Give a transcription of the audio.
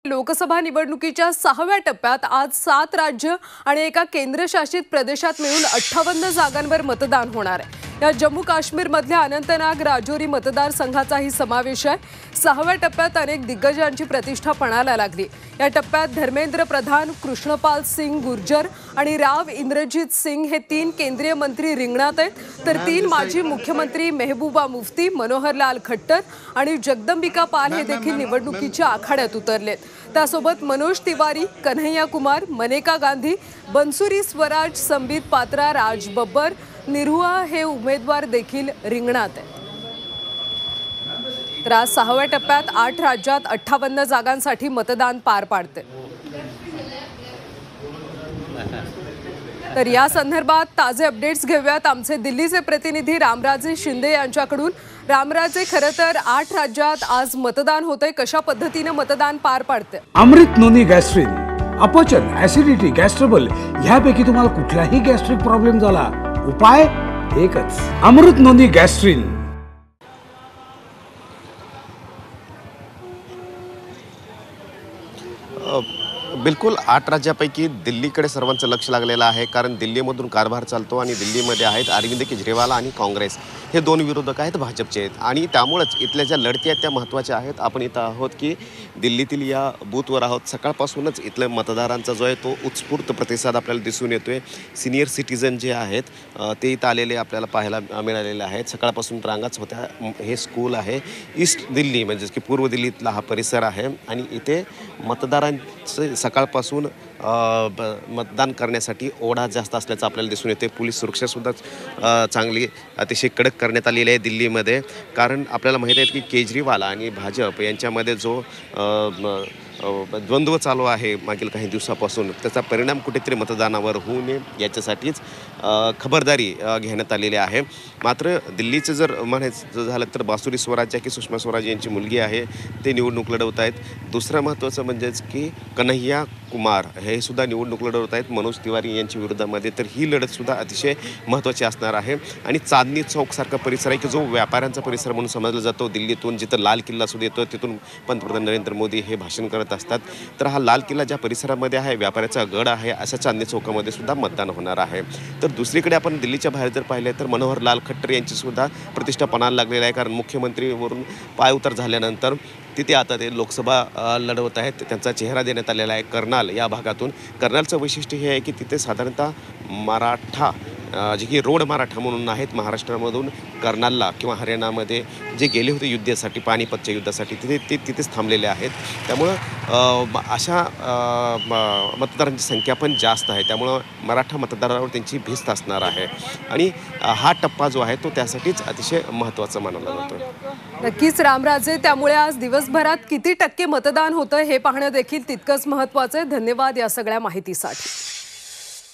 लोकसभा निवडणुकीच्या 6व्या टप्प्यात आज 7 राज्य आणि एका केंद्रशासित प्रदेशात मिळून 58 जागांवर मतदान होणार आहे। या जम्मू काश्मीरमधल्या अनंतनाग राजौरी मतदारसंघाचाही समावेश आहे। 6व्या टप्प्यात अनेक दिग्गजांची प्रतिष्ठा पणाला लागली। या टप्प्यात धर्मेंद्र प्रधान, कृष्णपाल सिंग गुर्जर आणि राव इंद्रजीत सिंग हे 3 केंद्रीय मंत्री रिंगणात आहेत, तर 3 माजी मुख्यमंत्री मेहबूबा मुफ्ती, मनोहर लाल खट्टर आणि जगदंबिका पाल हे देखील निवडणुकीच्या आखाड्यात उतरलेत। त्यासोबत मनोज तिवारी, कन्हैया कुमार, मनेका गांधी, बंसुरी स्वराज, संबित पात्रा, राज बब्बर, निरुआ हे उमेदवार देखील रिंगणात आहेत। तर आज 6व्या टप्प्यात 8 राज्यात 58 जागांसाठी मतदान पार पडते। तर या संदर्भात ताजे अपडेट्स घेऊयात आमचे दिल्लीचे प्रतिनिधी रामराजे शिंदे यांच्याकडून। रामराजे, खरं तर 8 राज्यात आज मतदान होतंय, कशा पद्धतीने मतदान पार पडते? अमृत नोनी गॅस्ट्रिन, अपचन, ऍसिडिटी, गॅस्ट्रबल ह्यापैकी तुम्हाला कुठलाही गॅस्ट्रिक प्रॉब्लेम झाला, उपाय एकच, अमृत नोनी गॅस्ट्रिन। बिलकुल 8 राज्यापैकी दिल्लीकडे सर्वांचं लक्ष लागलेलं आहे, कारण दिल्लीमधून कारभार चालतो आणि दिल्लीमध्ये आहेत अरविंद केजरीवाल आणि काँग्रेस हे 2 विरोधक आहेत भाजपचे आहेत, आणि त्यामुळेच इथल्या ज्या लढती आहेत त्या महत्त्वाच्या आहेत। आपण इथं आहोत की दिल्लीतील या बूथवर आहोत। सकाळपासूनच इथल्या मतदारांचा जो आहे तो उत्स्फूर्त प्रतिसाद आपल्याला दिसून येतोय। सिनियर सिटीजन जे आहेत ते इथं आलेले आपल्याला पाहायला मिळालेले आहेत। सकाळपासून रांगाच होत्या। हे स्कूल आहे, ईस्ट दिल्ली म्हणजे की पूर्व दिल्लीतला हा परिसर आहे, आणि इथे मतदारांचे सकाळपासून मतदान करण्यासाठी ओढा जास्त असल्याचं आपल्याला दिसून येते। पोलीस सुरक्षासुद्धा चांगली अतिशय कडक करण्यात आलेली आहे दिल्लीमध्ये, कारण आपल्याला माहीत आहे की केजरीवाल आणि भाजप यांच्यामध्ये जो द्वंद्व चालू आहे मागील काही दिवसापासून, त्याचा परिणाम कुठेतरी मतदानावर होऊ नये याच्यासाठीच खबरदारी घेण्यात आलेली आहे। मात्र दिल्लीचं जर म्हणायचं झालं तर बासुरी स्वराज की सुषमा स्वराज यांची मुलगी आहे ते निवडणूक लढवत आहेत। दुसरं महत्त्वाचं म्हणजेच की कन्हैया कुमार हे सुद्धा निवडणूक लढवत आहेत मनोज तिवारी यांच्या विरोधामध्ये, तर ही लढतसुद्धा अतिशय महत्त्वाची असणार आहे। आणि चांदणी चौकसारखा परिसर आहे की जो व्यापाऱ्यांचा परिसर म्हणून समजला जातो दिल्लीतून, जिथं लाल किल्ला सुद्धा येतो, तिथून पंतप्रधान नरेंद्र मोदी हे भाषण करत असतात। तर हा लाल किल्ला ज्या परिसरामध्ये आहे, व्यापाऱ्याचा गड आहे, अशा चांदणी चौकामध्ये सुद्धा मतदान होणार आहे। तर दुसरीकडे आपण दिल्लीच्या बाहेर जर पाहिले तर मनोहर लाल खट्टर यांची सुद्धा प्रतिष्ठा पणाला लागलेली आहे, कारण मुख्यमंत्रीवरून पायउतार झाल्यानंतर तिथे आता ते लोकसभा लढवत आहेत। त्यांचा चेहरा देण्यात आलेला आहे कर्नाल या भागातून। कर्नालचं वैशिष्ट्य हे आहे की तिथे साधारणतः मराठा जे की रोड मराठा म्हणून आहेत महाराष्ट्रामधून कर्नालला किंवा हरियाणामध्ये जे गेले होते युद्धासाठी, पानिपतच्या युद्धासाठी, तिथेच थांबलेले आहेत। त्यामुळं अशा मतदारांची संख्या पण जास्त आहे, त्यामुळं मराठा मतदारावर त्यांची भिस्त असणार आहे, आणि हा टप्पा जो आहे तो त्यासाठीच अतिशय महत्त्वाचा मानला जातो। नक्कीच रामराजे, त्यामुळे आज दिवसभरात किती टक्के मतदान होतं हे पाहणं देखील तितकंच महत्त्वाचं आहे। धन्यवाद या सगळ्या माहितीसाठी।